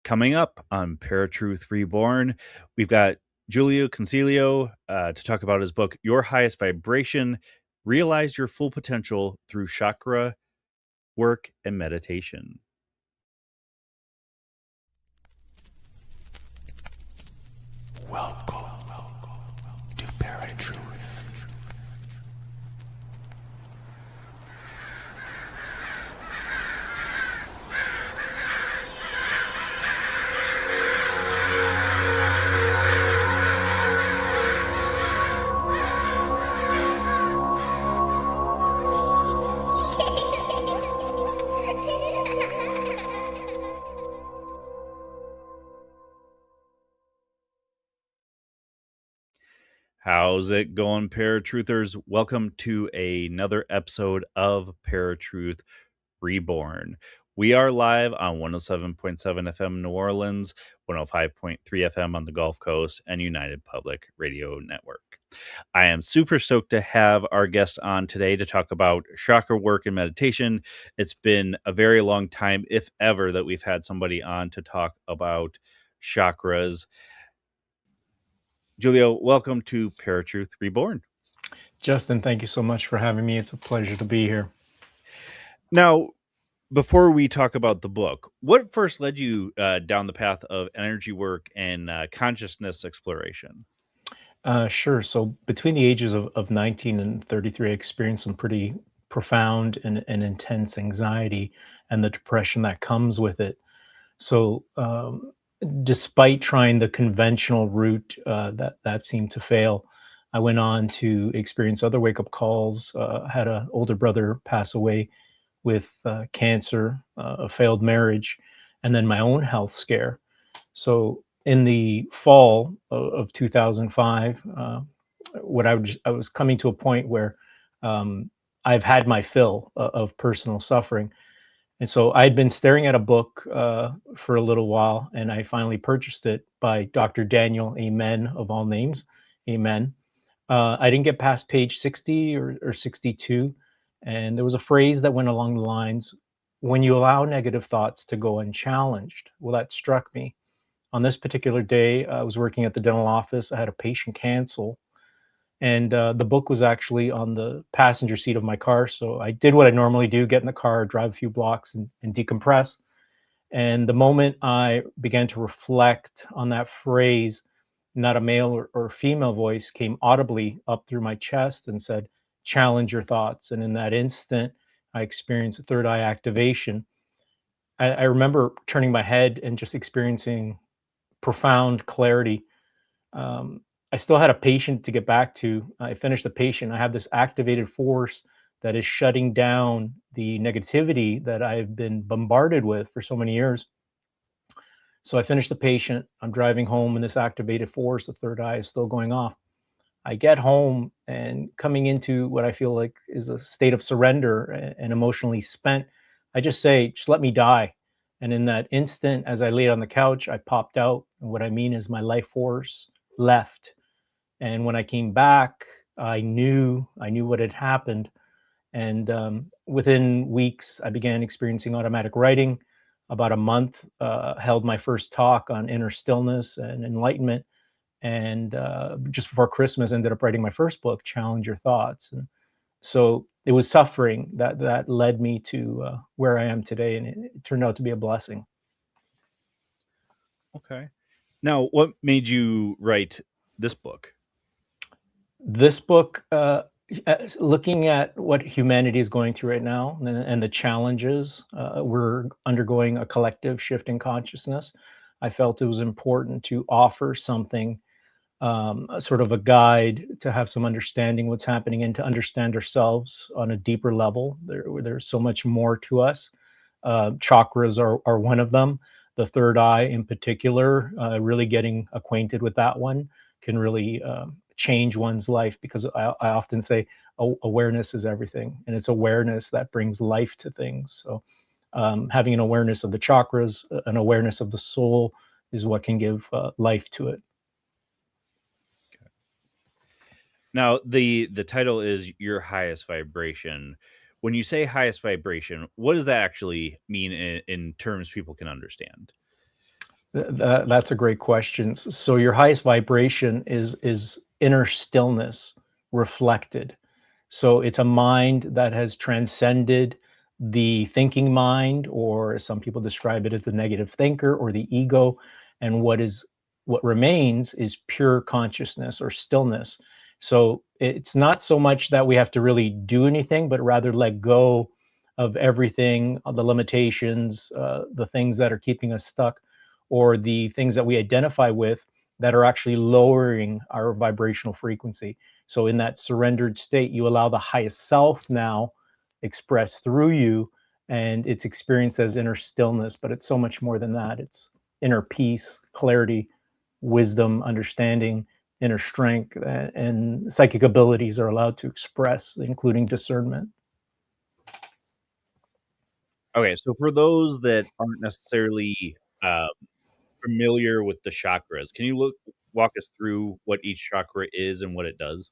Coming up on ParaTruth Reborn, we've got Julio Consiglio to talk about his book, Your Highest Vibration, Realize Your Full Potential Through Chakra Work and Meditation. Welcome to ParaTruth. How's it going, ParaTruthers? Welcome to another episode of ParaTruth Reborn. We are live on 107.7 FM New Orleans, 105.3 FM on the Gulf Coast, and United Public Radio Network. I am super stoked to have our guest on today to talk about chakra work and meditation. It's been a very long time, if ever, that we've had somebody on to talk about chakras. Julio, welcome to ParaTruth Reborn. Justin, thank you so much for having me. It's a pleasure to be here. Now, before we talk about the book, what first led you down the path of energy work and consciousness exploration? Sure. So between the ages of 19 and 33, I experienced some pretty profound and intense anxiety and the depression that comes with it. So despite trying the conventional route that seemed to fail, I went on to experience other wake-up calls, had an older brother pass away with cancer, a failed marriage, and then my own health scare. So in the fall of 2005, I was coming to a point where I've had my fill of personal suffering. And so I'd been staring at a book for a little while, and I finally purchased it by Dr. Daniel Amen, of all names. Amen. I didn't get past page 60 or 62. And there was a phrase that went along the lines, when you allow negative thoughts to go unchallenged. Well, that struck me. On this particular day, I was working at the dental office. I had a patient cancel, and the book was actually on the passenger seat of my car. So I did what I normally do, get in the car, drive a few blocks and decompress. And the moment I began to reflect on that phrase, not a male or female voice came audibly up through my chest and said, challenge your thoughts. And in that instant, I experienced a third eye activation. I remember turning my head and just experiencing profound clarity. I still had a patient to get back to. I finished the patient. I have this activated force that is shutting down the negativity that I've been bombarded with for so many years. So I finished the patient. I'm driving home, and this activated force, the third eye, is still going off. I get home, and coming into what I feel like is a state of surrender and emotionally spent, I just say, just let me die. And in that instant, as I laid on the couch, I popped out. And what I mean is my life force left. And when I came back, I knew what had happened. And within weeks, I began experiencing automatic writing. About a month, held my first talk on inner stillness and enlightenment. And just before Christmas, ended up writing my first book, Challenge Your Thoughts. And so it was suffering that led me to where I am today, and it turned out to be a blessing. Okay. Now, what made you write this book? This book, looking at what humanity is going through right now and the challenges, we're undergoing a collective shift in consciousness. I felt it was important to offer something, a sort of a guide to have some understanding what's happening and to understand ourselves on a deeper level. There's so much more to us. Chakras are one of them. The third eye in particular, really getting acquainted with that one can really change one's life, because I often say awareness is everything, and it's awareness that brings life to things. So having an awareness of the chakras, an awareness of the soul, is what can give life to it. Now, the title is Your Highest Vibration. When you say highest vibration, what does that actually mean in terms people can understand? That's a great question. So your highest vibration is inner stillness reflected. So it's a mind that has transcended the thinking mind, or as some people describe it as the negative thinker or the ego. And what remains is pure consciousness or stillness. So it's not so much that we have to really do anything, but rather let go of everything, the limitations, the things that are keeping us stuck, or the things that we identify with that are actually lowering our vibrational frequency. So in that surrendered state, you allow the highest self now expressed through you, and it's experienced as inner stillness, but it's so much more than that. It's inner peace, clarity, wisdom, understanding, inner strength, and psychic abilities are allowed to express, including discernment. Okay, so for those that aren't necessarily uh, familiar with the chakras, can you walk us through what each chakra is and what it does?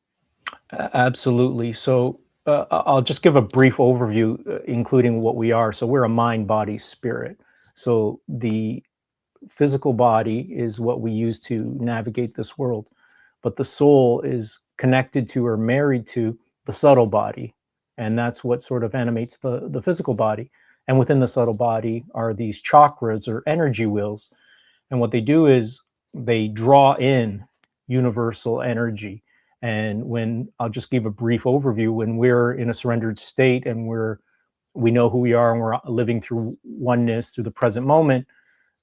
Absolutely. So I'll just give a brief overview, including what we are. So we're a mind, body, spirit. So the physical body is what we use to navigate this world, but the soul is connected to or married to the subtle body, and that's what sort of animates the physical body. And within the subtle body are these chakras or energy wheels, and what they do is they draw in universal energy. And when I'll just give a brief overview, when we're in a surrendered state and we know who we are and we're living through oneness through the present moment,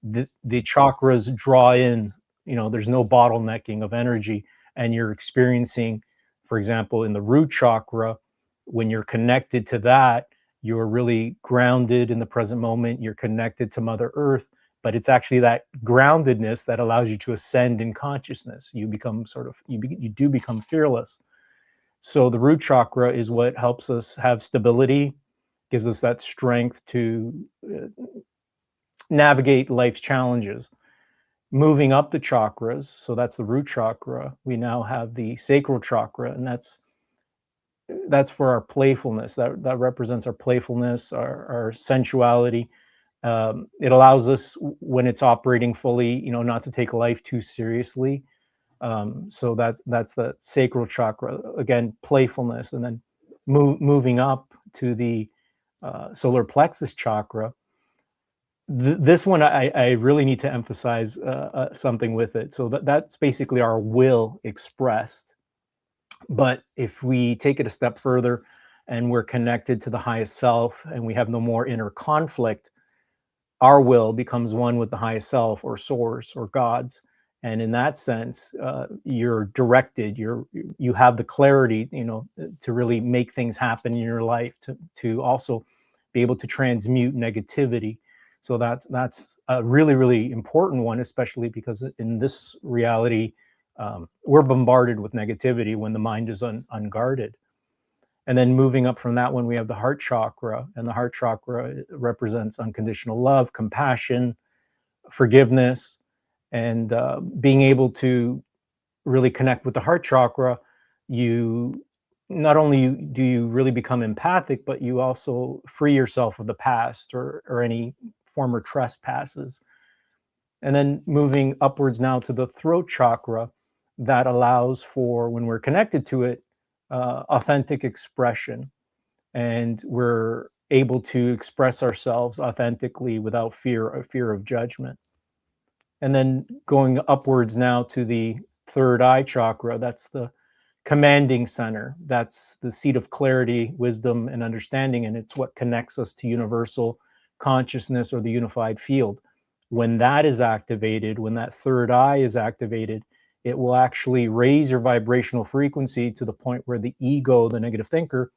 the chakras draw in, there's no bottlenecking of energy, and you're experiencing, for example, in the root chakra, when you're connected to that, you're really grounded in the present moment, you're connected to Mother Earth, but it's actually that groundedness that allows you to ascend in consciousness. You become sort of you do become fearless. So the root chakra is what helps us have stability, gives us that strength to navigate life's challenges. Moving up the chakras, so that's the root chakra, we now have the sacral chakra, and that's for our playfulness. That represents our playfulness, our sensuality. It allows us, when it's operating fully, not to take life too seriously. So that's the sacral chakra. Again, playfulness, and then moving up to the solar plexus chakra. This one, I really need to emphasize something with it. So that's basically our will expressed. But if we take it a step further and we're connected to the highest self and we have no more inner conflict, our will becomes one with the highest self or source or gods. And in that sense, you're directed, you have the clarity, to really make things happen in your life, to also be able to transmute negativity. So that's a really, really important one, especially because in this reality, we're bombarded with negativity when the mind is unguarded. And then moving up from that one, we have the heart chakra, and the heart chakra represents unconditional love, compassion, forgiveness, and being able to really connect with the heart chakra. You not only do you really become empathic, but you also free yourself of the past or any former trespasses. And then moving upwards now to the throat chakra, that allows for, when we're connected to it, authentic expression, and we're able to express ourselves authentically without fear of judgment. And then going upwards now to the third eye chakra, that's the commanding center. That's the seat of clarity, wisdom, and understanding. And it's what connects us to universal consciousness or the unified field. When that is activated, when that third eye is activated, it will actually raise your vibrational frequency to the point where the ego, the negative thinker,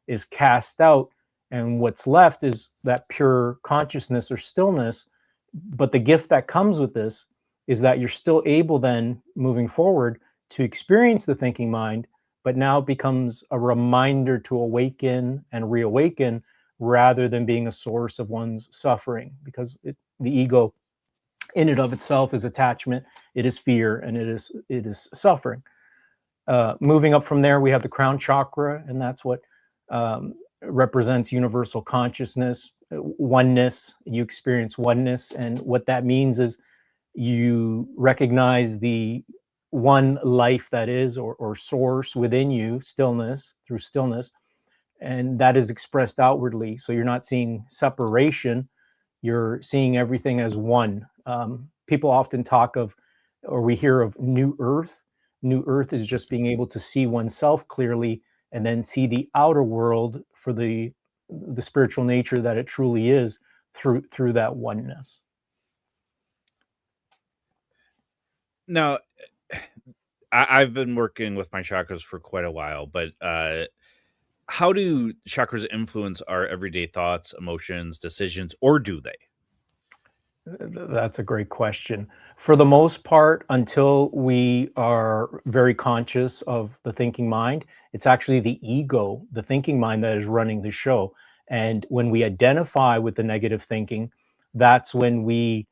is cast out. And what's left is that pure consciousness or stillness. But the gift that comes with this is that you're still able, then moving forward, to experience the thinking mind, but now it becomes a reminder to awaken and reawaken rather than being a source of one's suffering, because the ego in and of itself is attachment, it is fear, and it is suffering. Moving up from there, we have the crown chakra, and that's what represents universal consciousness, oneness. You experience oneness, and what that means is You recognize the one life that is, or source within you, stillness, through stillness, and that is expressed outwardly. So you're not seeing separation, you're seeing everything as one. People often talk of, or we hear of, new earth. New earth is just being able to see oneself clearly, and then see the outer world for the spiritual nature that it truly is, through that oneness. Now, I've been working with my chakras for quite a while, but how do chakras influence our everyday thoughts, emotions, decisions, or do they? That's a great question. For the most part, until we are very conscious of the thinking mind, it's actually the ego, the thinking mind, that is running the show. And when we identify with the negative thinking, that's when we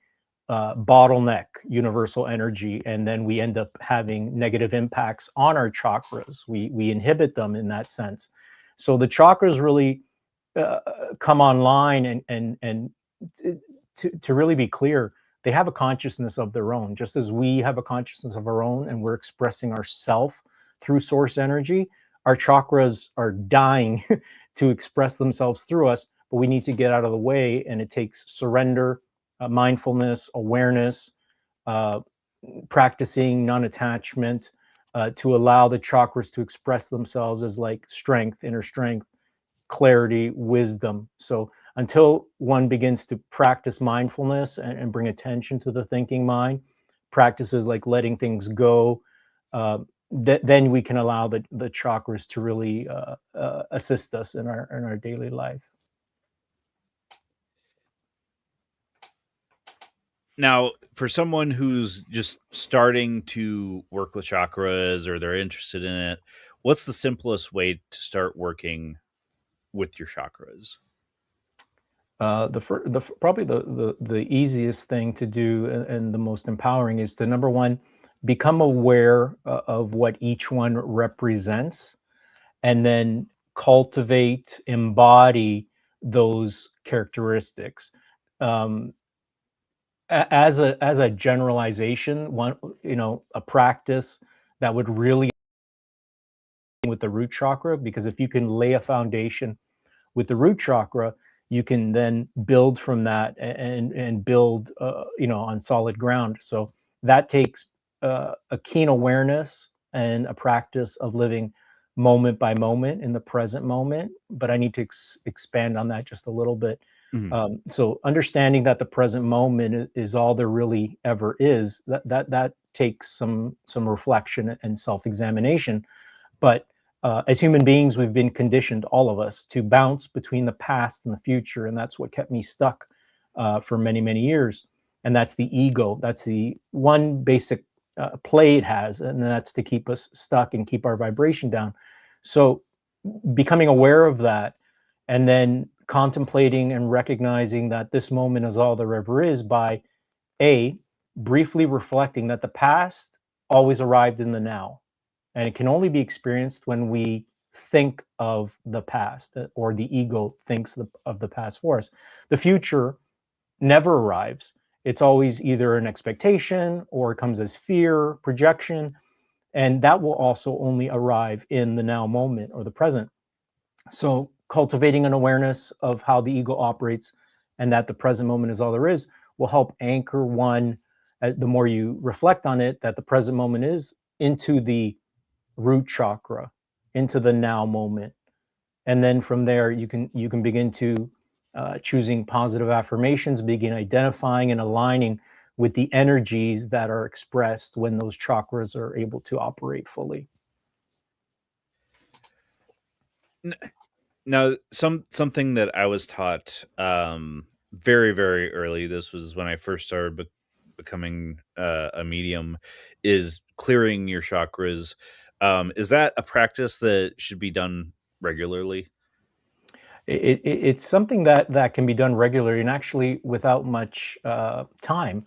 bottleneck universal energy, and then we end up having negative impacts on our chakras. We inhibit them in that sense. So the chakras really uh, come online, and to really be clear, they have a consciousness of their own, just as we have a consciousness of our own, and we're expressing ourself through source energy. Our chakras are dying to express themselves through us, but we need to get out of the way, and it takes surrender, mindfulness, awareness, uh, practicing non-attachment, to allow the chakras to express themselves as like strength, inner strength, clarity, wisdom. So until one begins to practice mindfulness, and bring attention to the thinking mind, practices like letting things go, uh, then we can allow the chakras to really assist us in our daily life. Now, for someone who's just starting to work with chakras or they're interested in it, what's the simplest way to start working with your chakras? Probably the easiest thing to do, and the most empowering, is to, number one, become aware of what each one represents, and then cultivate, embody those characteristics. Um, as a generalization, one, a practice that would really, with the root chakra, because if you can lay a foundation with the root chakra, you can then build from that, and build, on solid ground. So that takes a keen awareness and a practice of living moment by moment in the present moment. But I need to expand on that just a little bit. Mhm. So understanding that the present moment is all there really ever is, that takes some reflection and self-examination. But as human beings, we've been conditioned, all of us, to bounce between the past and the future, and that's what kept me stuck for many, many years. And that's the ego. That's the one basic play it has, and that's to keep us stuck and keep our vibration down. So, becoming aware of that, and then contemplating and recognizing that this moment is all there ever is, by a briefly reflecting that the past always arrived in the now, and it can only be experienced when we think of the past, or the ego thinks of the past for us. The future never arrives. It's always either an expectation, or it comes as fear, projection, and that will also only arrive in the now moment, or the present. So cultivating an awareness of how the ego operates, and that the present moment is all there is, will help anchor one, the more you reflect on it, that the present moment is, into the root chakra, into the now moment. And then from there, you can begin to, choosing positive affirmations, begin identifying and aligning with the energies that are expressed when those chakras are able to operate fully. N- Now, something that I was taught very, very early, this was when I first started becoming a medium, is clearing your chakras. Is that a practice that should be done regularly? It's something that can be done regularly, and actually without much time.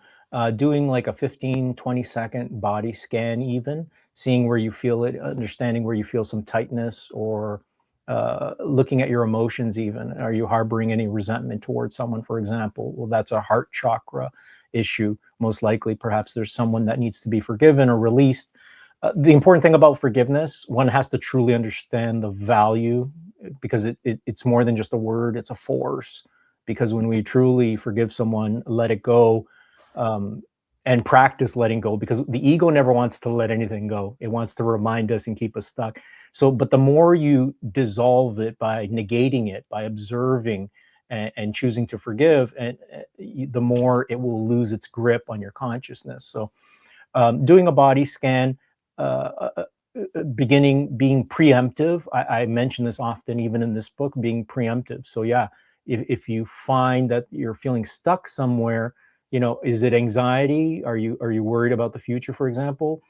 Doing like a 15-20 second body scan, even seeing where you feel it, understanding where you feel some tightness, or looking at your emotions. Even, are you harboring any resentment towards someone, for example? Well, that's a heart chakra issue. Most likely, perhaps there's someone that needs to be forgiven or released. The important thing about forgiveness, one has to truly understand the value, because it's more than just a word, it's a force. Because when we truly forgive someone, let it go, um, and practice letting go, because the ego never wants to let anything go. It wants to remind us and keep us stuck. So, but the more you dissolve it by negating it, by observing and choosing to forgive, and the more it will lose its grip on your consciousness. So, doing a body scan, beginning being preemptive. I mention this often, even in this book, being preemptive. So yeah, if you find that you're feeling stuck somewhere, is it anxiety? Are you worried about the future, for example?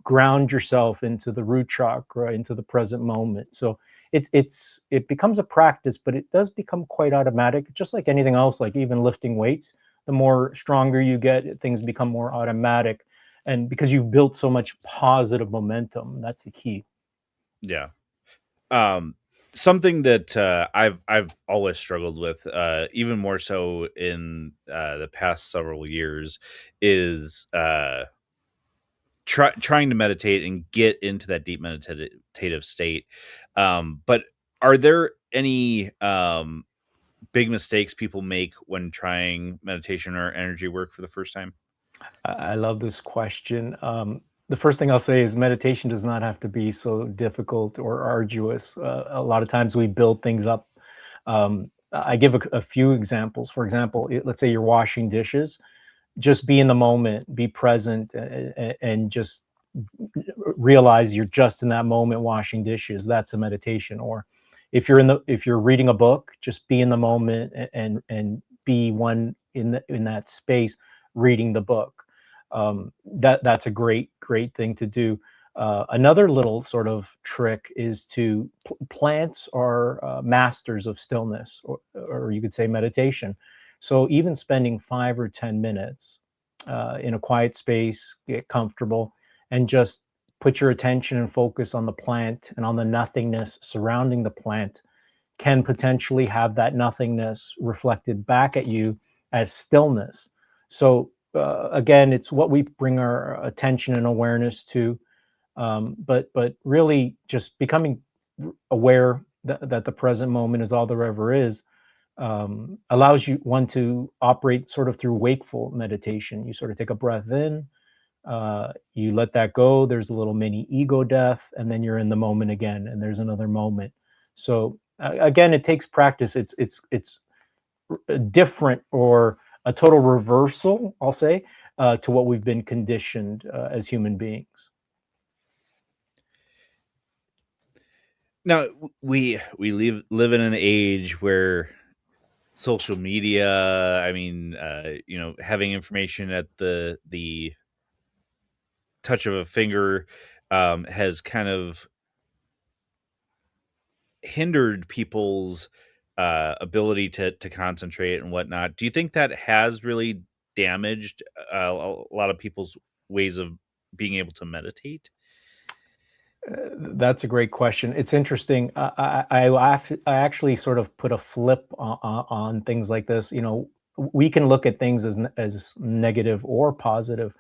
Ground yourself into the root chakra, into the present moment. So it becomes a practice, but it does become quite automatic, just like anything else, like even lifting weights. The more stronger you get, things become more automatic, and because you've built so much positive momentum, that's the key. Yeah. Um, Something that I've always struggled with, even more so in the past several years, is trying to meditate and get into that deep meditative state. But are there any big mistakes people make when trying meditation or energy work for the first time? I love this question. The first thing I'll say is meditation does not have to be so difficult or arduous. A lot of times we build things up. I give a few examples. For example, let's say you're washing dishes. Just be in the moment, be present, and just realize you're just in that moment washing dishes. That's a meditation. Or if you're reading a book, just be in the moment, and be one in that space reading the book. That's a great thing to do. Another little sort of trick is to plants are masters of stillness, or you could say meditation. So even spending 5 or 10 minutes in a quiet space, get comfortable, and just put your attention and focus on the plant and on the nothingness surrounding the plant, can potentially have that nothingness reflected back at you as stillness. So, again, it's what we bring our attention and awareness to, but really just becoming aware that the present moment is all there ever is, allows you one to operate sort of through wakeful meditation. You sort of take a breath in, you let that go. There's a little mini ego death, and then you're in the moment again, and there's another moment. So again, it takes practice. It's different, or a total reversal, I'll say, to what we've been conditioned as human beings. Now we live in an age where social media, I mean, having information at the touch of a finger, has kind of hindered people's ability to concentrate and whatnot. Do you think that has really damaged a lot of people's ways of being able to meditate? That's a great question. It's interesting. I actually sort of put a flip on things like this. We can look at things as negative or positive.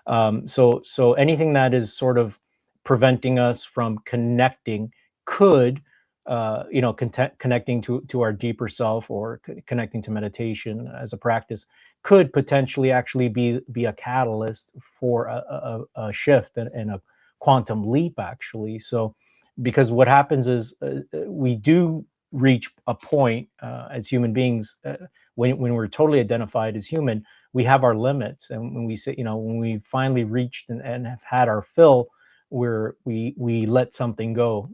So anything that is sort of preventing us from connecting could, connecting to our deeper self, or connecting to meditation as a practice, could potentially actually be a catalyst for a shift and a quantum leap, actually. So because what happens is, we do reach a point as human beings, when we're totally identified as human, we have our limits. And when we say, when we finally reached and have had our fill, where we let something go,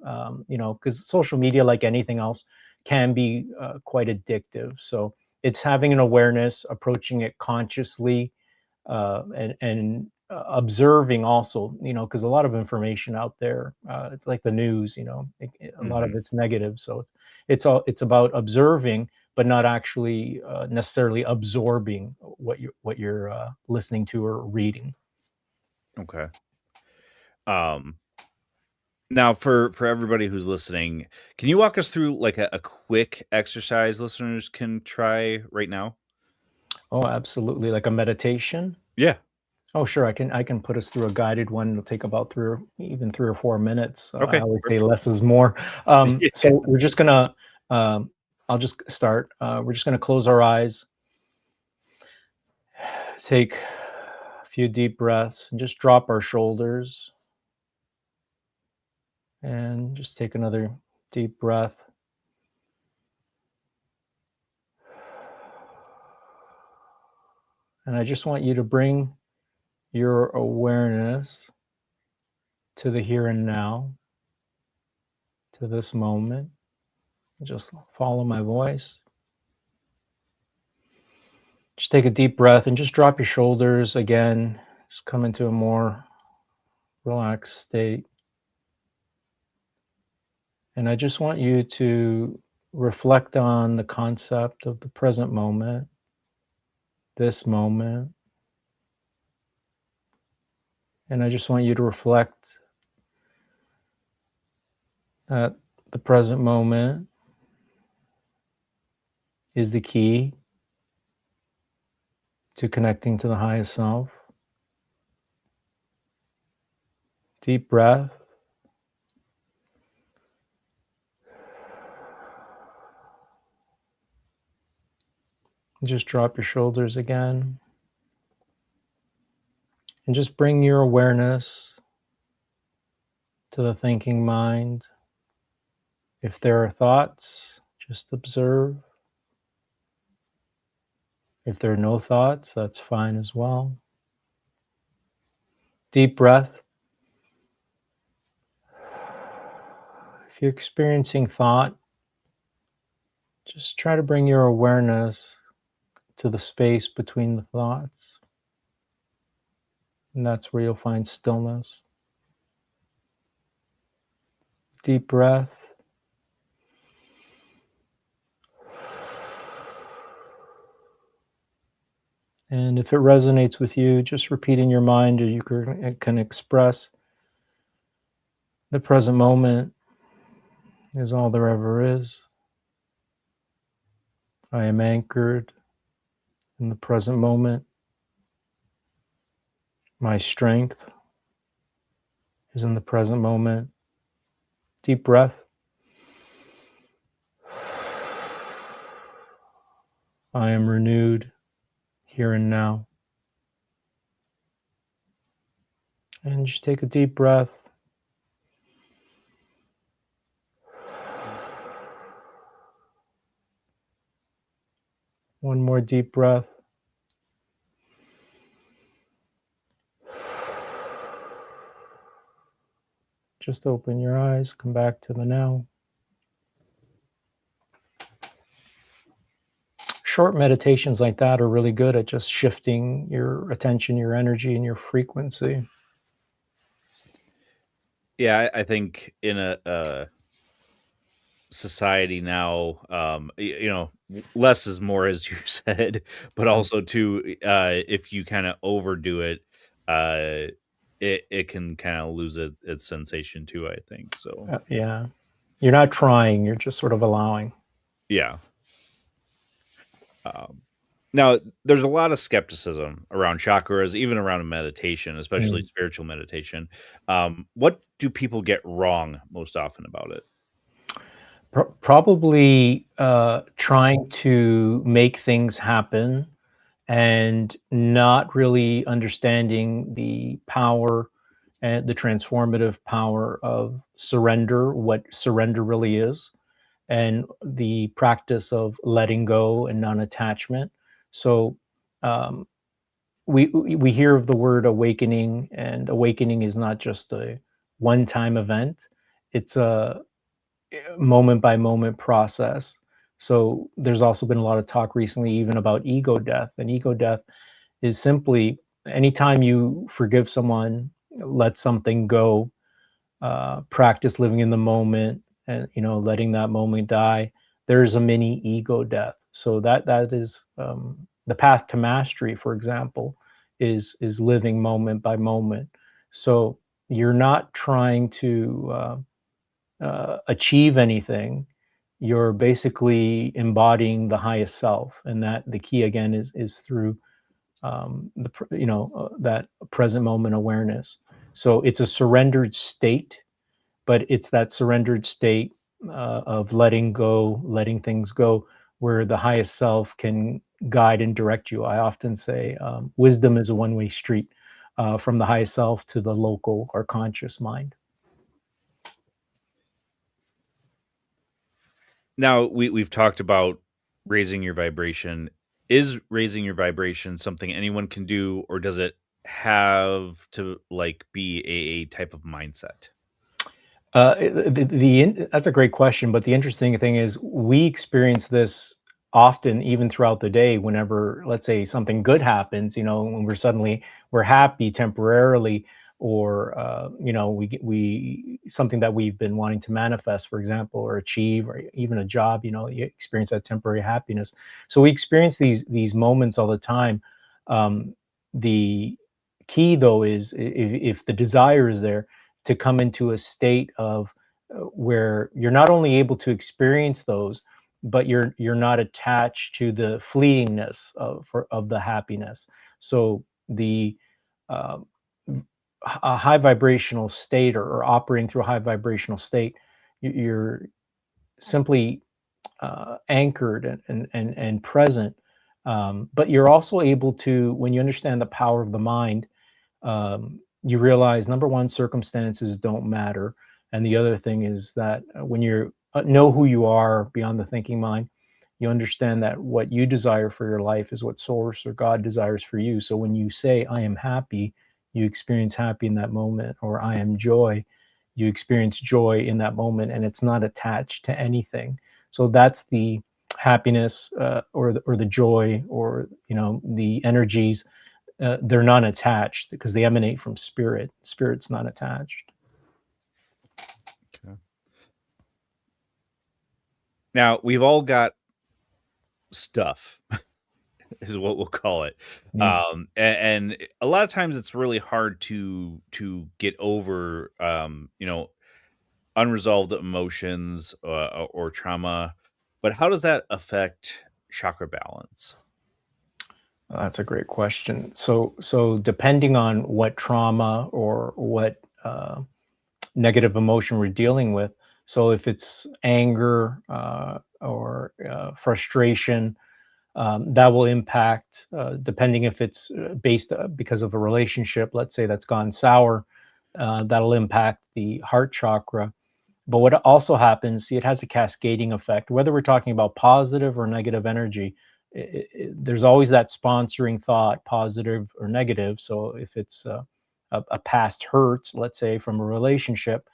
because social media, like anything else, can be quite addictive. So it's having an awareness, approaching it consciously, and observing also, because a lot of information out there, it's like the news, a lot of Hmm. it's negative. So it's about observing, but not actually necessarily absorbing what you're listening to or reading. Okay. Um, Now, for everybody who's listening, can you walk us through like a quick exercise listeners can try right now? Oh, absolutely. Like a meditation? Yeah. Oh, sure. I can put us through a guided one. It'll take about 3 or 4 minutes. I Okay. always say Perfect. less is more. Yeah. So we're just gonna. I'll just start. We're just gonna close our eyes, take a few deep breaths, and just drop our shoulders, and just take another deep breath. And I just want you to bring your awareness to the here and now, to this moment. Just follow my voice. Just take a deep breath and just drop your shoulders again. Just come into a more relaxed state. And I just want you to reflect on the concept of the present moment, this moment. And I just want you to reflect that the present moment is the key to connecting to the highest self. Deep breath. Just drop your shoulders again. And just bring your awareness to the thinking mind. If there are thoughts, just observe. If there are no thoughts, that's fine as well. Deep breath. If you're experiencing thought, just try to bring your awareness to the space between the thoughts. And that's where you'll find stillness. Deep breath. And if it resonates with you, just repeat in your mind, or you can express the present moment is all there ever is. I am anchored in the present moment. My strength is in the present moment. Deep breath. I am renewed here and now. And just take a deep breath. One more deep breath. Just open your eyes, come back to the now. Short meditations like that are really good at just shifting your attention, your energy, and your frequency. Yeah, I think in a society now, less is more, as you said, but Yeah. also too, if you kind of overdo it, uh, it can kind of lose its sensation too. I think so. Yeah. You're not trying, you're just sort of allowing. Yeah. Um, Now, there's a lot of skepticism around chakras, even around meditation, especially Mm. spiritual meditation. What do people get wrong most often about it? Probably trying to make things happen and not really understanding the power and the transformative power of surrender, what surrender really is, and the practice of letting go and non-attachment. So um, we hear of the word awakening, and awakening is not just a one-time event. It's a moment by moment process. So there's also been a lot of talk recently, even about ego death. And ego death is simply anytime you forgive someone, let something go, practice living in the moment, and letting that moment die. There's a mini ego death. So that is the path to mastery. For example, is living moment by moment. So you're not trying to achieve anything. You're basically embodying the highest self, and that the key again is through that present moment awareness. So it's a surrendered state, but it's that surrendered state of letting go, letting things go, where the highest self can guide and direct you. I often say wisdom is a one-way street from the highest self to the local or conscious mind. Now we've talked about raising your vibration. Is raising your vibration something anyone can do, or does it have to like be a type of mindset? That's a great question, but the interesting thing is we experience this often even throughout the day whenever, let's say, something good happens, when we're happy temporarily, or we something that we've been wanting to manifest, for example, or achieve, or even a job, you experience that temporary happiness. So we experience these moments all the time. The key though is if the desire is there to come into a state of where you're not only able to experience those, but you're not attached to the fleetingness of the happiness. So the uh, a high vibrational state, or operating through a high vibrational state, you're simply anchored and present. But you're also able to, when you understand the power of the mind, you realize number one, circumstances don't matter, and the other thing is that when you know who you are beyond the thinking mind, you understand that what you desire for your life is what source or God desires for you. So when you say I am happy, you experience happy in that moment, or I am joy, you experience joy in that moment, and it's not attached to anything. So that's the happiness, or the joy, or the energies. They're non-attached because they emanate from spirit. Spirit's not attached. Okay. Now we've all got stuff, is what we'll call it. Mm. And a lot of times it's really hard to get over, unresolved emotions, or trauma. But how does that affect chakra balance? That's a great question. So depending on what trauma or what negative emotion we're dealing with, so if it's anger or frustration, that will impact, depending if it's based because of a relationship, let's say that's gone sour, that'll impact the heart chakra. But what also happens, see, it has a cascading effect. Whether we're talking about positive or negative energy, there's always that sponsoring thought, positive or negative. So if it's a past hurt, let's say from a relationship,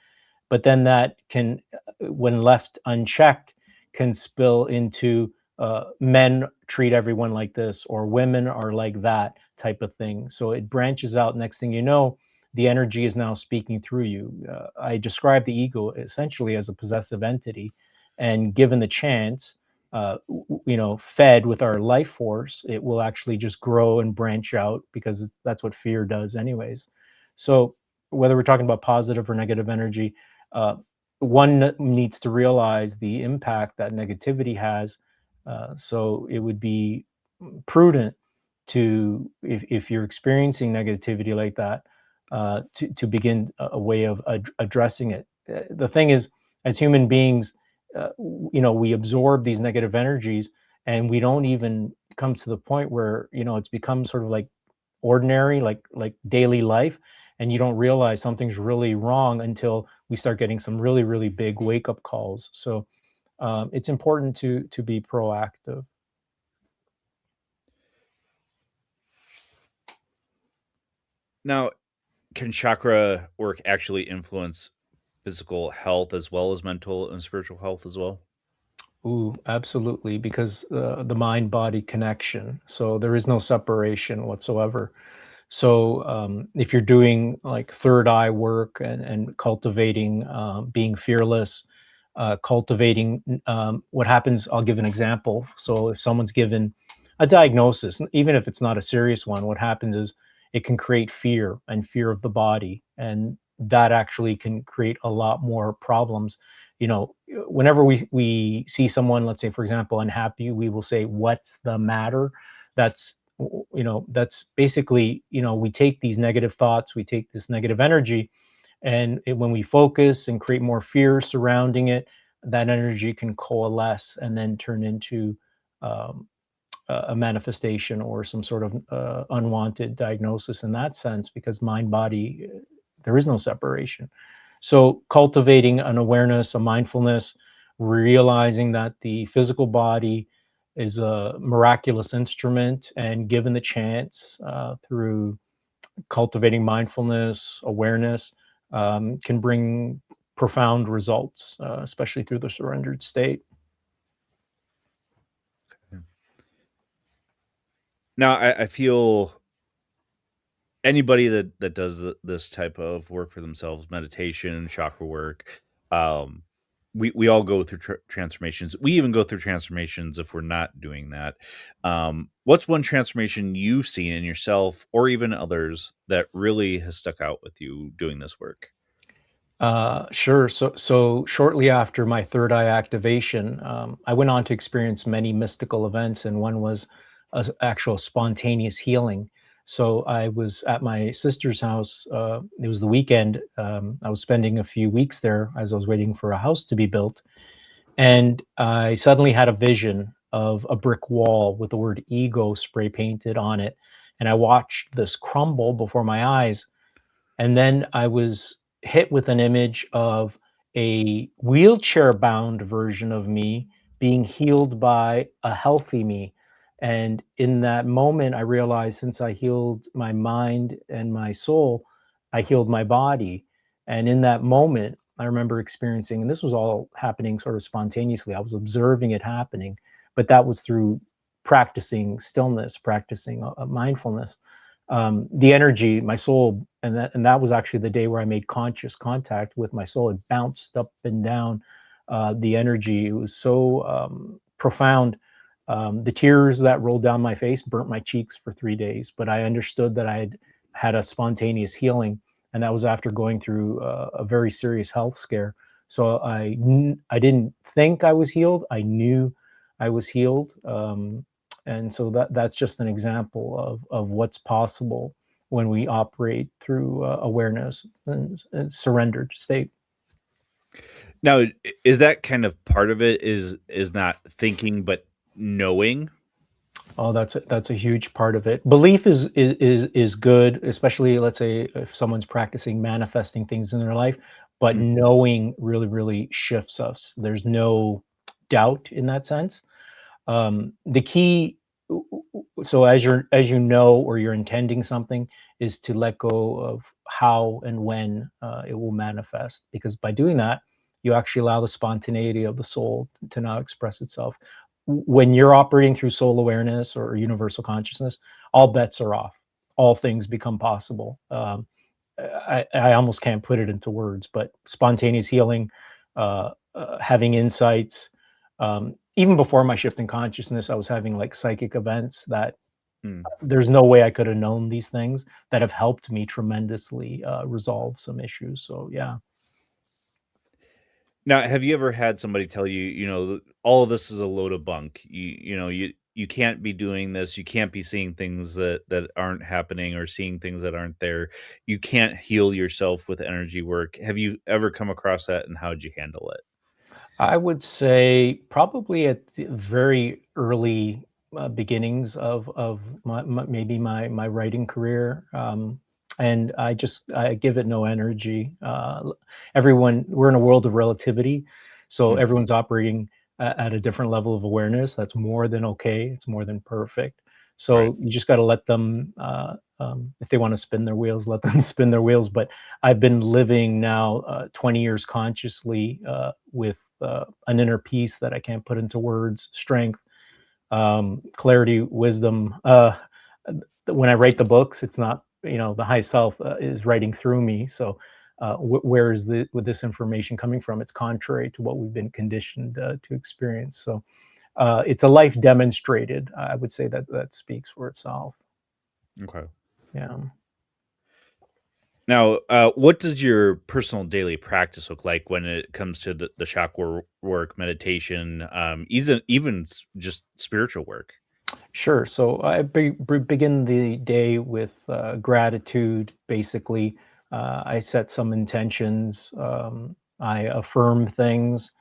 but then that can, when left unchecked, can spill into men treat everyone like this, or women are like that type of thing. So it branches out. Next thing you know, the energy is now speaking through you. I describe the ego essentially as a possessive entity, and given the chance, fed with our life force, it will actually just grow and branch out, because that's what fear does, anyways. So whether we're talking about positive or negative energy, uh, one needs to realize the impact that negativity has. So it would be prudent to, if you're experiencing negativity like that, to begin a way of addressing it. The thing is, as human beings, we absorb these negative energies, and we don't even come to the point where it's become sort of like ordinary, like daily life, and you don't realize something's really wrong until we start getting some really really big wake up calls. So it's important to be proactive. Now, can chakra work actually influence physical health as well as mental and spiritual health as well? Ooh, absolutely, because the mind body connection. So there is no separation whatsoever. So if you're doing like third eye work, and cultivating being fearless, cultivating what happens, I'll give an example. So if someone's given a diagnosis, even if it's not a serious one, what happens is it can create fear, and fear of the body. And that actually can create a lot more problems. You know, whenever we see someone, let's say for example, unhappy, we will say, "What's the matter?" That's that's basically, we take these negative thoughts, we take this negative energy, and when we focus and create more fear surrounding it, that energy can coalesce and then turn into um, a manifestation or some sort of unwanted diagnosis in that sense, because mind body, there is no separation. So cultivating an awareness, a mindfulness, realizing that the physical body is a miraculous instrument, and given the chance, through cultivating mindfulness, awareness, can bring profound results, especially through the surrendered state. Now, I feel anybody that does this type of work for themselves, meditation, chakra work, um, we all go through transformations. We even go through transformations if we're not doing that. What's one transformation you've seen in yourself or even others that really has stuck out with you doing this work? Sure. So shortly after my third eye activation, I went on to experience many mystical events, and one was actual spontaneous healing. So I was at my sister's house. It was the weekend. I was spending a few weeks there as I was waiting for a house to be built, and I suddenly had a vision of a brick wall with the word ego spray painted on it, and I watched this crumble before my eyes, and then I was hit with an image of a wheelchair bound version of me being healed by a healthy me. And in that moment, I realized, since I healed my mind and my soul, I healed my body. And in that moment, I remember experiencing, and this was all happening sort of spontaneously. I was observing it happening, but that was through practicing stillness, practicing mindfulness. The energy, my soul, and that was actually the day where I made conscious contact with my soul. It bounced up and down. The energy, it was so profound. The tears that rolled down my face burnt my cheeks for 3 days, but I understood that I had a spontaneous healing, and that was after going through a very serious health scare. So I didn't think I was healed. I knew I was healed. And so that's just an example of what's possible when we operate through awareness and surrendered state. Now, is that kind of part of it? Is not thinking, but knowing? Oh, that's a huge part of it. Belief is good, especially, let's say, if someone's practicing manifesting things in their life, but Mm, knowing really, really shifts us. There's no doubt in that sense. The key, so as you know, or you're intending something, is to let go of how and when it will manifest, because by doing that, you actually allow the spontaneity of the soul to now express itself. When you're operating through soul awareness or universal consciousness, all bets are off, all things become possible. I almost can't put it into words, but spontaneous healing, having insights. Even before my shift in consciousness, I was having like psychic events that mm. there's no way I could have known these things, that have helped me tremendously resolve some issues. So yeah. Now, have you ever had somebody tell you, all of this is a load of bunk. You can't be doing this. You can't be seeing things that aren't happening or seeing things that aren't there. You can't heal yourself with energy work. Have you ever come across that, and how'd you handle it? I would say probably at the very early beginnings of maybe my writing career, and I give it no energy. Everyone, we're in a world of relativity, so Mm, everyone's operating at a different level of awareness. That's more than okay. It's more than perfect. right. So you just got to let them. If they want to spin their wheels, let them spin their wheels. But I've been living now 20 years consciously with an inner peace that I can't put into words, strength, clarity, wisdom. When I write the books, it's not, the high self is writing through me. So where is with this information coming from? It's contrary to what we've been conditioned to experience. So it's a life demonstrated. I would say that that speaks for itself. Okay. Yeah. Now, what does your personal daily practice look like when it comes to the chakra work, meditation, even just spiritual work? Sure. So I begin the day with gratitude. Basically, I set some intentions. I affirm things.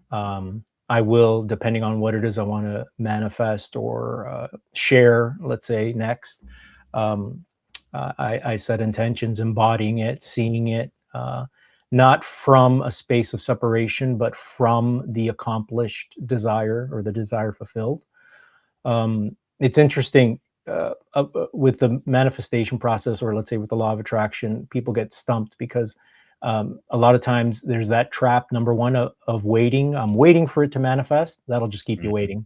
I will, depending on what it is I want to manifest or share, let's say next. Um, I set intentions, embodying it, seeing it, not from a space of separation, but from the accomplished desire or the desire fulfilled. It's interesting with the manifestation process, or let's say with the law of attraction, people get stumped because a lot of times there's that trap. Number one of waiting. I'm waiting for it to manifest. That'll just keep you Mhm. waiting,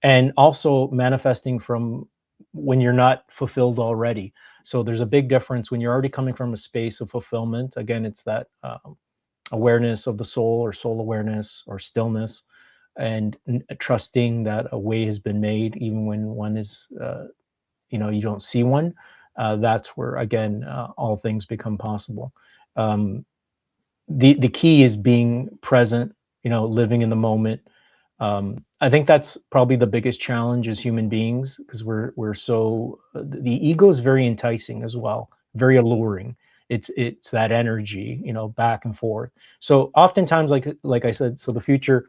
and also manifesting from when you're not fulfilled already. So there's a big difference when you're already coming from a space of fulfillment. Again, it's that awareness of the soul, or soul awareness, or stillness, and trusting that a way has been made even when one is you don't see one. That's where again all things become possible. um, the key is being present, living in the moment. I think that's probably the biggest challenge as human beings, because we're so the ego is very enticing as well, very alluring. It's that energy, back and forth. So oftentimes, like I said, so the future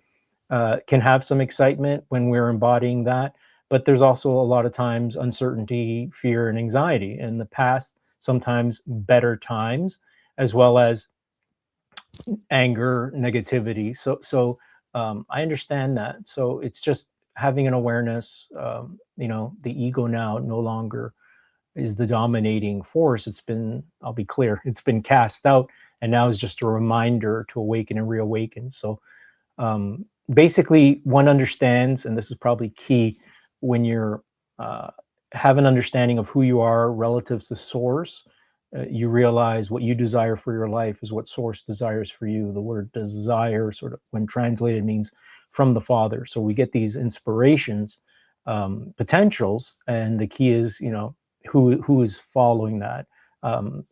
can have some excitement when we're embodying that, but there's also a lot of times uncertainty, fear, and anxiety. In the past, sometimes better times, as well as anger, negativity. So I understand that. So it's just having an awareness. The ego now no longer is the dominating force. It's been, I'll be clear, it's been cast out, and now is just a reminder to awaken and reawaken. So basically, one understands, and this is probably key, when you're uh, have an understanding of who you are relative to source. You realize what you desire for your life is what source desires for you. The word desire, sort of when translated, means from the Father. So we get these inspirations, potentials, and the key is, who is following that. Um,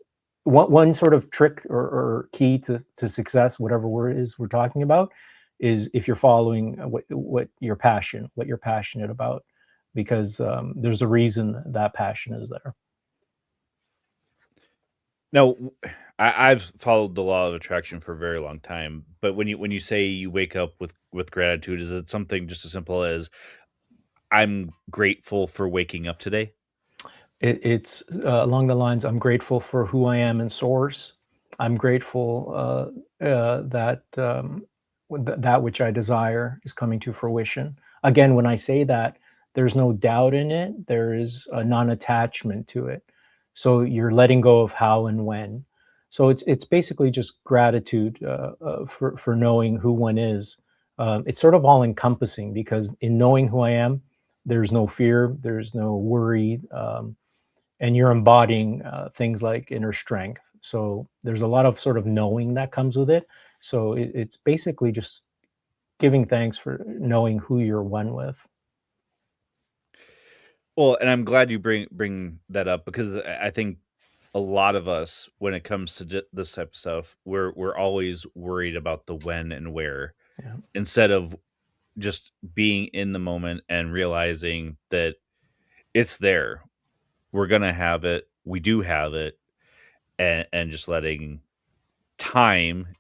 one sort of trick or key to success, whatever word it is we're talking about, is if you're following what you're passionate about, because there's a reason that passion is there. Now, I've followed the law of attraction for a very long time, but when you say you wake up with gratitude, is it something just as simple as I'm grateful for waking up today? It's along the lines, I'm grateful for who I am in source. I'm grateful that that which I desire is coming to fruition. Again, when I say that, there's no doubt in it. There is a non-attachment to it. So you're letting go of how and when. So it's basically just gratitude for knowing who one is. It's sort of all encompassing, because in knowing who I am, there's no fear, there's no worry. And you're embodying things like inner strength. So there's a lot of sort of knowing that comes with it. So it's basically just giving thanks for knowing who you're one with. Well, and I'm glad you bring that up because I think a lot of us, when it comes to this type of stuff, we're always worried about the when and where Yeah, instead of just being in the moment and realizing that it's there. We're gonna have it. We do have it, and just letting time,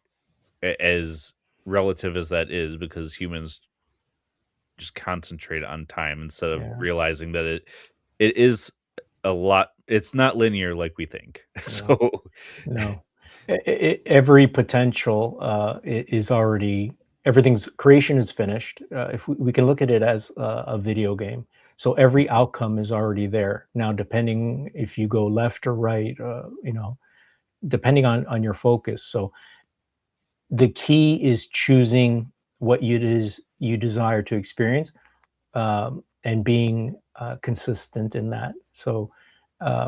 as relative as that is, because humans just concentrate on time instead of yeah, realizing that it is a lot. It's not linear like we think. no, So, no. Every potential is already, everything's creation is finished. If we can look at it as a video game, so every outcome is already there. Now, depending if you go left or right, depending on your focus. So the key is choosing what it is you desire to experience, and being consistent in that. So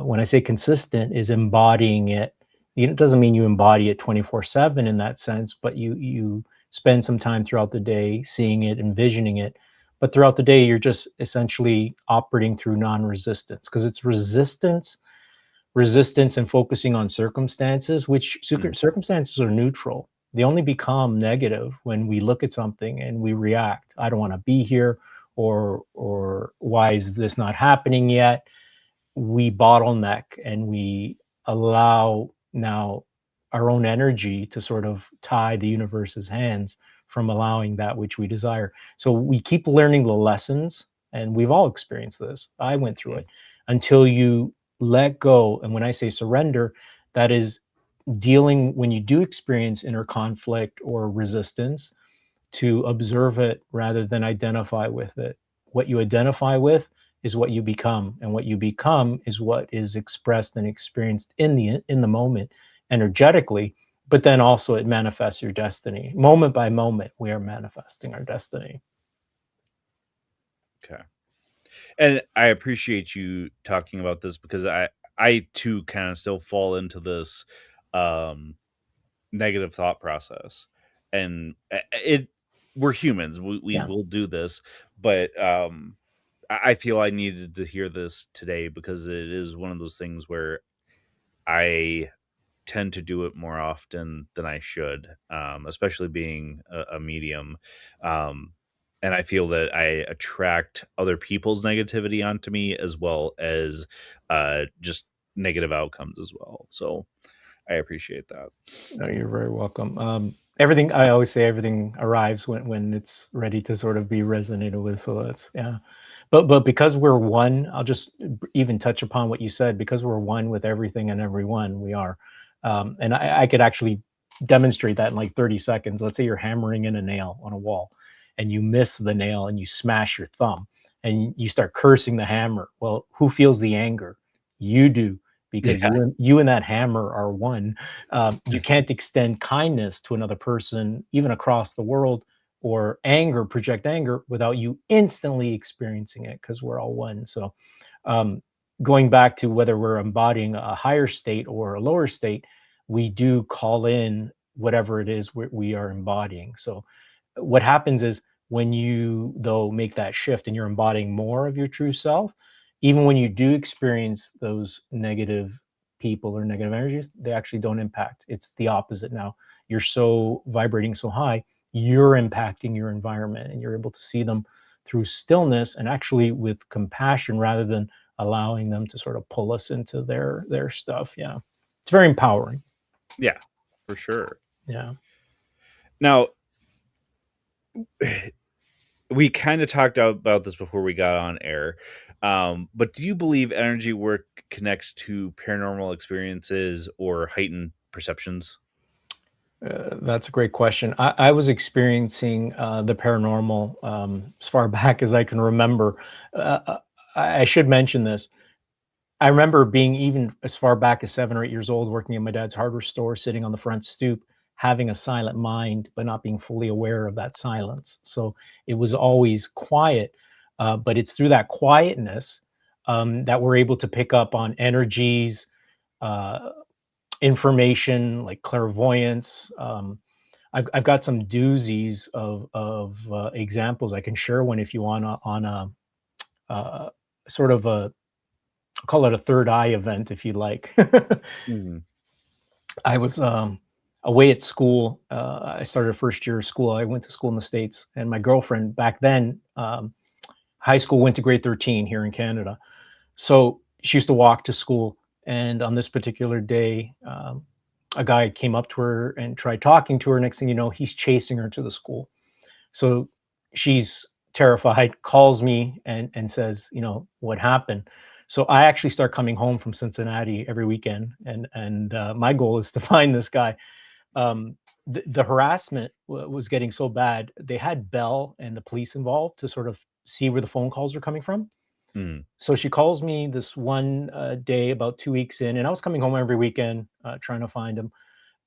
when I say consistent, is embodying it. It doesn't mean you embody it 24/7 in that sense, but you spend some time throughout the day seeing it, envisioning it. But throughout the day, you're just essentially operating through non-resistance, because it's resistance resistance and focusing on circumstances, which Mm. circumstances are neutral. They only become negative when we look at something and we react. I don't want to be here, or why is this not happening yet? We bottleneck and we allow now our own energy to sort of tie the universe's hands from allowing that which we desire. So we keep learning the lessons, and we've all experienced this. I went through Mm. it until you let go. And when I say surrender, that is dealing when you do experience inner conflict or resistance, to observe it rather than identify with it. What you identify with is what you become, and what you become is what is expressed and experienced in the moment energetically, but then also it manifests your destiny. Moment by moment, we are manifesting our destiny. Okay. And I appreciate you talking about this because I too kind of still fall into this um negative thought process. And it we're humans. We Yeah. will do this, but I feel I needed to hear this today because it is one of those things where I tend to do it more often than I should, especially being a medium. Um, and I feel that I attract other people's negativity onto me as well as just negative outcomes as well. So I appreciate that. No, you're very welcome. Everything I always say, everything arrives when it's ready to sort of be resonated with. So that's yeah. But because we're one, I'll just even touch upon what you said. Because we're one with everything and everyone, we are. And I could actually demonstrate that in like 30 seconds. Let's say you're hammering in a nail on a wall, and you miss the nail and you smash your thumb, and you start cursing the hammer. Well, who feels the anger? You do, because Yeah. you and that hammer are one. You can't extend kindness to another person, even across the world, or anger, project anger, without you instantly experiencing it, because we're all one. So, um, going back to whether we're embodying a higher state or a lower state, we do call in whatever it is we are embodying. So, what happens is when you, though, make that shift and you're embodying more of your true self, even when you do experience those negative people or negative energies, they actually don't impact. It's the opposite now. You're so vibrating so high, you're impacting your environment, and you're able to see them through stillness and actually with compassion, rather than allowing them to sort of pull us into their stuff. Yeah. It's very empowering. Yeah, for sure. Yeah. Now, we kind of talked about this before we got on air. But do you believe energy work connects to paranormal experiences or heightened perceptions? That's a great question. I was experiencing the paranormal as far back as I can remember. I should mention this. I remember being even as far back as 7 or 8 years old, working in my dad's hardware store, sitting on the front stoop, having a silent mind, but not being fully aware of that silence. So it was always quiet, but it's through that quietness that we're able to pick up on energies, uh, information like clairvoyance. I've got some doozies of examples. I can share one if you want on uh, sort of a, I'll call it a third eye event if you like. Mhm. I was away at school. I started first year of school. I went to school in the States, and my girlfriend back then, high school, went to grade 13 here in Canada. So she used to walk to school. And on this particular day, a guy came up to her and tried talking to her. Next thing you know, he's chasing her to the school. So she's terrified, calls me and says, what happened? So I actually start coming home from Cincinnati every weekend, and my goal is to find this guy. The harassment was getting so bad. They had Bell and the police involved to sort of see where the phone calls were coming from. Mm. So she calls me this one day about 2 weeks in, and I was coming home every weekend trying to find him.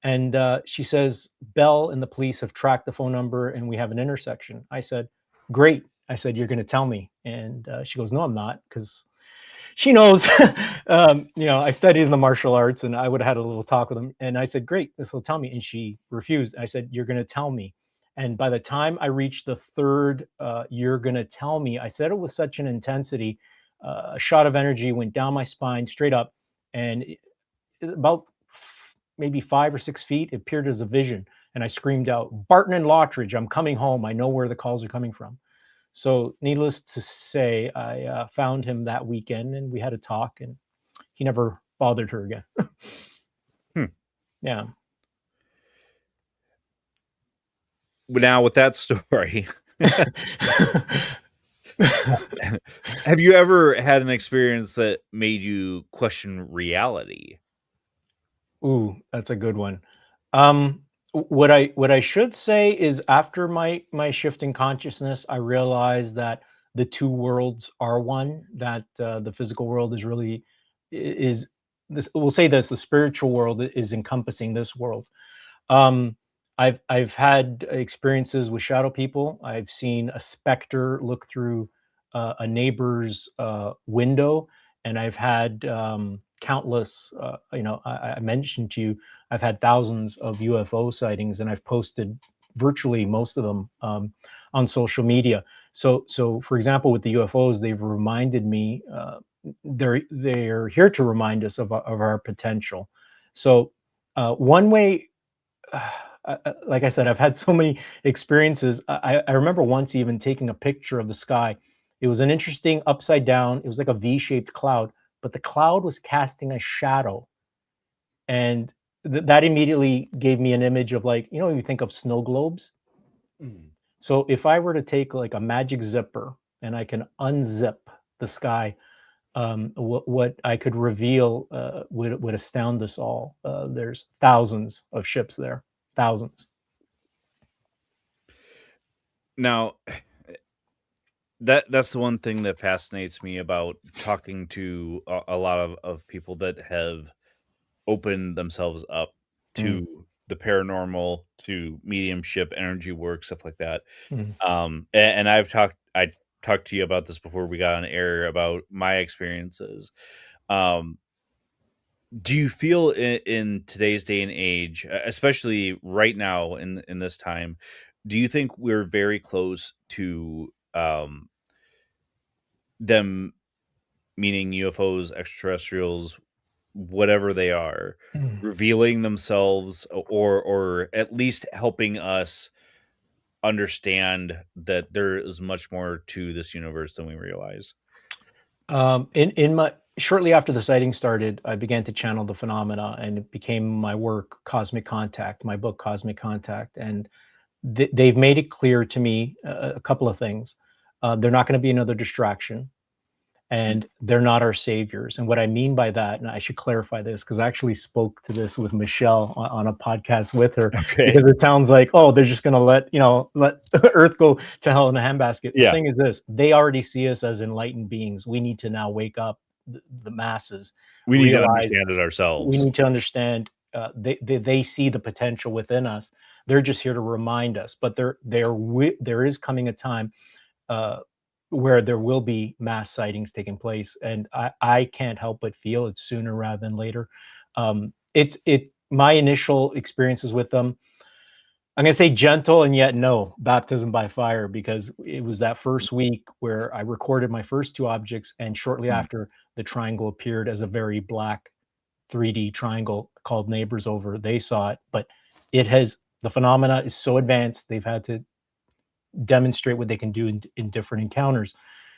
And she says, Bell and the police have tracked the phone number and we have an intersection. I said, great. I said, you're going to tell me. And she goes, no, I'm not. Because she knows, I studied in the martial arts, and I would have had a little talk with him. And I said, great, this will tell me. And she refused. I said, you're going to tell me. And by the time I reached the third, you're going to tell me, I said it with such an intensity. A shot of energy went down my spine, straight up. and about maybe 5 or 6 feet, it appeared as a vision. And I screamed out, "Barton and Lottridge, I'm coming home. I know where the calls are coming from." So, needless to say, I found him that weekend and we had a talk, and he never bothered her again. Hmm. Yeah. Now, with that story, have you ever had an experience that made you question reality? Ooh, that's a good one. What I should say is after my shift in consciousness, I realized that the two worlds are one. That the physical world is really is this. We'll say this: the spiritual world is encompassing this world. Um, I've had experiences with shadow people. I've seen a specter look through a neighbor's window, and I've had countless. I mentioned to you, I've had thousands of UFO sightings, and I've posted virtually most of them on social media. So for example, with the UFOs, they've reminded me. They're here to remind us of our potential. So one way like I said, I've had so many experiences. I remember once even taking a picture of the sky. It was an interesting upside down. It was like a V-shaped cloud, but the cloud was casting a shadow, and that immediately gave me an image of, like, you think of snow globes. Mm. So if I were to take like a magic zipper and I can unzip the sky, what I could reveal would astound us all. There's thousands of ships there, thousands. Now, that's the one thing that fascinates me about talking to a lot of people that have opened themselves up Mm, to the paranormal, to mediumship, energy work, stuff like that. mm. And I talked to you about this before we got on air about my experiences. Um, do you feel in today's day and age, especially right now in this time, do you think we're very close to them, meaning UFOs, extraterrestrials, whatever they are, Mm. revealing themselves, or at least helping us understand that there is much more to this universe than we realize? In my Shortly after the sighting started, I began to channel the phenomena, and it became my work, Cosmic Contact, my book, Cosmic Contact, and they've made it clear to me a couple of things. They're not going to be another distraction, Mm. and they're not our saviors. And what I mean by that, and I should clarify this because I actually spoke to this with Michelle on a podcast with her, Okay. because it sounds like, oh, they're just going to let Earth go to hell in a handbasket. The Yeah. thing is this: they already see us as enlightened beings. We need to now wake up the masses, We need to realize understand it we ourselves. need to understand. They see the potential within us. They're just here to remind us. But there is coming a time uh, where there will be mass sightings taking place, and I can't help but feel it's sooner rather than later. It My initial experiences with them, I'm gonna say gentle and yet no, baptism by fire, because it was that first week where I recorded my first two objects, and shortly Mm. after, the triangle appeared as a very black 3D triangle called Neighbors Over. They saw it, but the phenomena is so advanced, they've had to demonstrate what they can do in different encounters.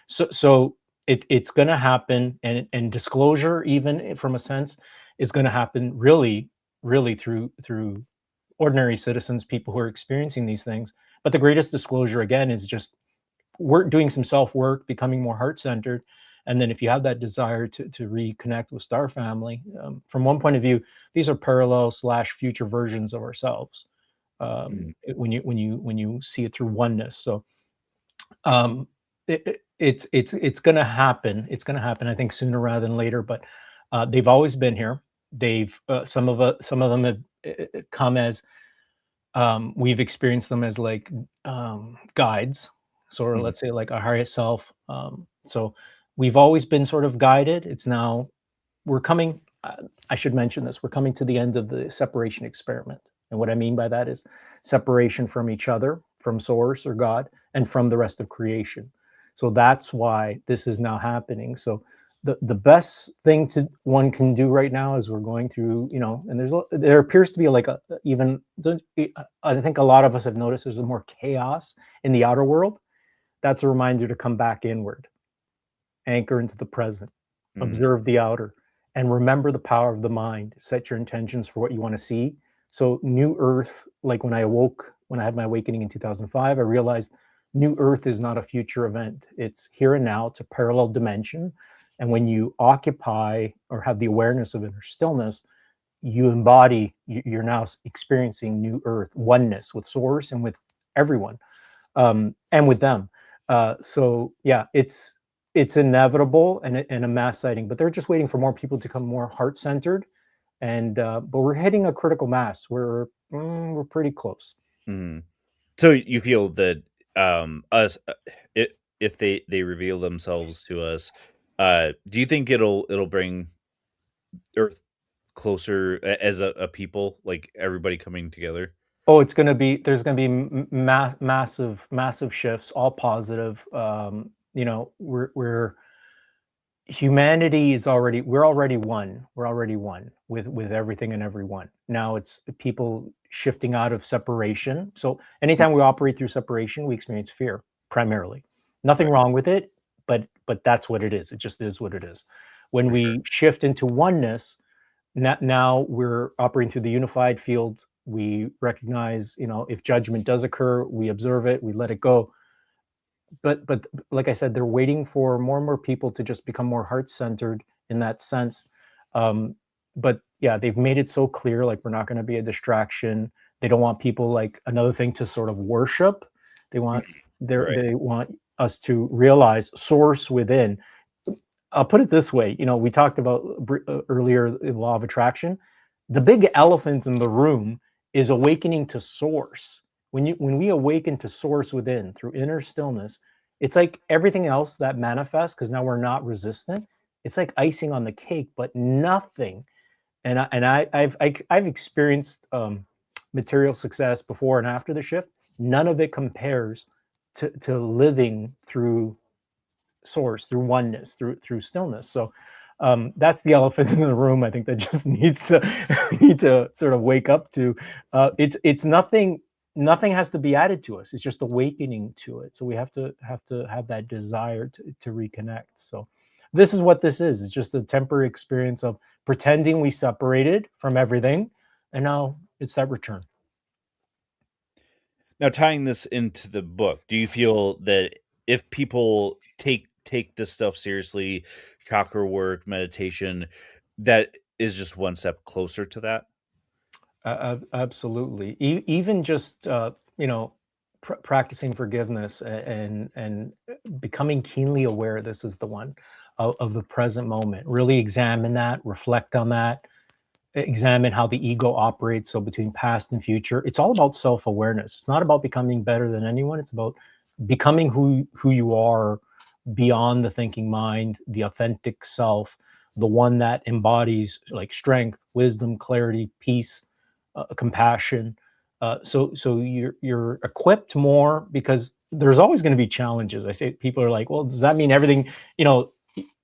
So it's going to happen, and disclosure, even from a sense, is going to happen really through ordinary citizens, people who are experiencing these things. But the greatest disclosure, again, is just work, doing some self work, becoming more heart centered. And then if you have that desire to reconnect with Star Family, from one point of view, these are parallel slash future versions of ourselves. Mm. When you see it through oneness. So it's going to happen. It's going to happen, I think, sooner rather than later. But they've always been here. They've some of them have come as, we've experienced them as like guides, sort of, Mhm. let's say, like our highest self. So we've always been sort of guided. It's now we're coming. I should mention this. We're coming to the end of the separation experiment, and what I mean by that is separation from each other, from Source or God, and from the rest of creation. So that's why this is now happening. So the best thing to one can do right now is we're going through, and there appears to be like I think a lot of us have noticed there's more chaos in the outer world. That's a reminder to come back inward, anchor into the present, Mm, observe the outer, and remember the power of the mind. Set your intentions for what you want to see. So, new earth, like when I had my awakening in 2005, I realized new earth is not a future event. It's here and now, it's a parallel dimension. And when you occupy or have the awareness of inner stillness, you embody, you're now experiencing new earth, oneness with source and with everyone, and with them. So yeah, it's inevitable and a mass sighting, but they're just waiting for more people to become more heart centered. And but we're hitting a critical mass. We're pretty close. mm. So you feel that us if they reveal themselves to us, do you think it'll bring Earth closer as a people, like everybody coming together? Oh, it's going to be there's going to be massive shifts, all positive. We're humanity is already we're already one. We're already one with everything and everyone. Now it's people shifting out of separation. So anytime we operate through separation, we experience fear primarily. Nothing Right, wrong with it, but that's what it is. It just is what it is. When for sure. we shift into oneness, now we're operating through the unified field. We recognize, if judgment does occur, we observe it, we let it go. But like I said, they're waiting for more and more people to just become more heart centered in that sense. Um, but yeah, they've made it so clear, like we're not going to be a distraction. They don't want people, like, another thing to sort of worship. They Mm, want right. they want us to realize source within. I'll put it this way, we talked about earlier the law of attraction. The big elephant in the room is awakening to source. When we awaken to source within through inner stillness, it's like everything else that manifests, because now we're not resistant. It's like icing on the cake, but nothing. I've experienced material success before and after the shift. None of it compares to living through source, through oneness, through stillness. So that's the elephant in the room. I think that just needs to need to sort of wake up to. It's nothing. Nothing has to be added to us. It's just awakening to it. So we have to have that desire to reconnect. So this is what this is. It's just a temporary experience of pretending we separated from everything, and now it's that return. Now tying this into the book, do you feel that if people take this stuff seriously, chakra work, meditation, that is just one step closer to that? Absolutely. Even just practicing forgiveness and becoming keenly aware. This is the one of the present moment. Really examine that, reflect on that, examine how the ego operates. So between past and future, it's all about self awareness. It's not about becoming better than anyone. It's about becoming who you are beyond the thinking mind, the authentic self, the one that embodies like strength, wisdom, clarity, peace, compassion. So you're equipped more, because there's always going to be challenges. I say people are like, well, does that mean everything? You know,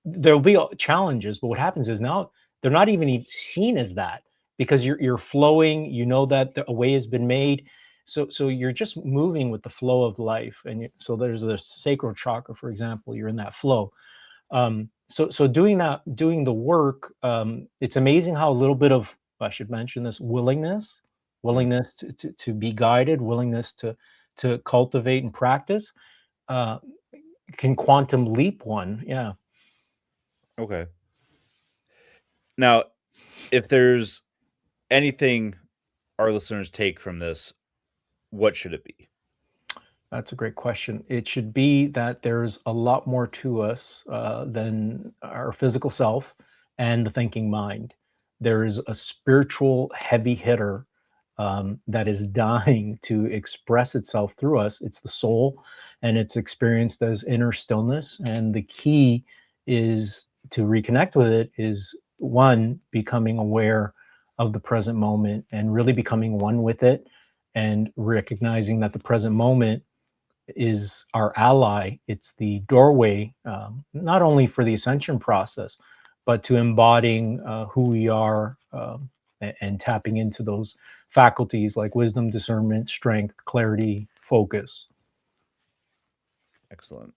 there'll be challenges, but what happens is now they're not even seen as that, because you're flowing. You know that a way has been made. So you're just moving with the flow of life, and so there's the sacral chakra, for example. You're in that flow. So doing that, doing the work, it's amazing how a little bit of, I should mention this, Mm, willingness to be guided, willingness to cultivate and practice, uh, can quantum leap one. Yeah. okay. Now, if there's anything our listeners take from this, what should it be? That's a great question. It should be that there's a lot more to us than our physical self and the thinking mind. There is a spiritual heavy hitter that is dying to express itself through us. It's the soul, and it's experienced as inner stillness. And the key is to reconnect with it is, one, becoming aware of the present moment and really becoming one with it, and recognizing that the present moment is our ally. It's the doorway, not only for the ascension process, but to embodying who we are, and tapping into those faculties like wisdom, discernment, strength, clarity, focus. Excellent.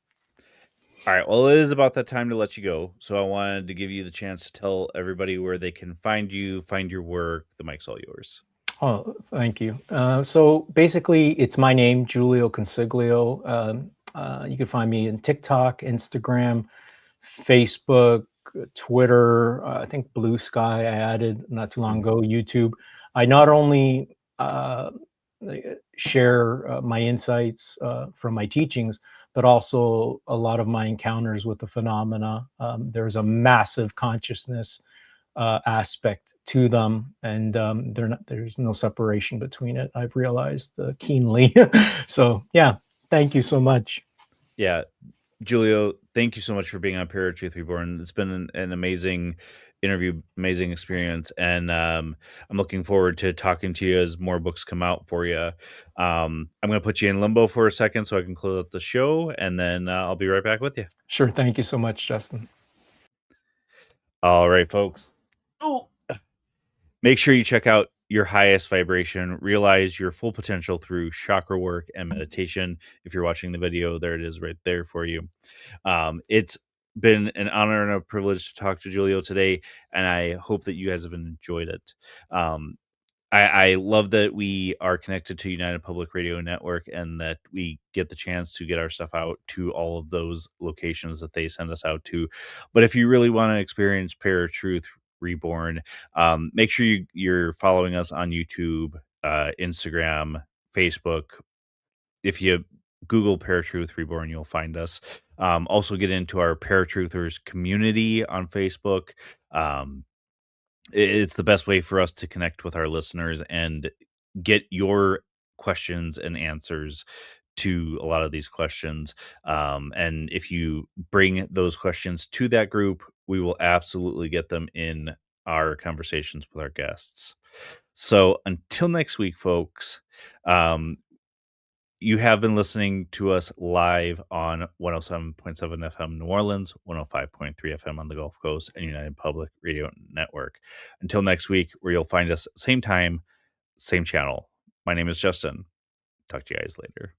All right. Well, it is about that time to let you go. So I wanted to give you the chance to tell everybody where they can find you, find your work. The mic's all yours. Oh, thank you. So basically, it's my name, Julio Consiglio. You can find me in TikTok, Instagram, Facebook, Twitter. I think Blue Sky I added not too long Mhm. ago. YouTube. I not only share my insights from my teachings, but also a lot of my encounters with the phenomena. There's a massive consciousness aspect to them, and there's no separation between it. I've realized keenly. So yeah, thank you so much. Yeah. Julio, thank you so much for being on ParaTruth Reborn. It's been an amazing interview, amazing experience, and I'm looking forward to talking to you as more books come out for you. I'm going to put you in limbo for a second so I can close out the show, and then I'll be right back with you. Sure, thank you so much, Justin. All right, folks. Oh, make sure you check out your highest vibration, realize your full potential through chakra work and meditation. If you're watching the video, there it is right there for you. It's been an honor and a privilege to talk to Julio today, and I hope that you guys have enjoyed it. Um, I love that we are connected to United Public Radio Network and that we get the chance to get our stuff out to all of those locations that they send us out to. But if you really want to experience ParaTruth Reborn, make sure you're following us on YouTube, Instagram, Facebook. If you Google ParaTruth Reborn, you'll find us. Also, get into our Paratruthers community on Facebook. Um, it's the best way for us to connect with our listeners and get your questions and answers to a lot of these questions. And if you bring those questions to that group, we will absolutely get them in our conversations with our guests. So until next week, folks, um, you have been listening to us live on 107.7 FM New Orleans, 105.3 FM on the Gulf Coast, and United Public Radio Network. Until next week, where you'll find us same time, same channel. My name is Justin. Talk to you guys later.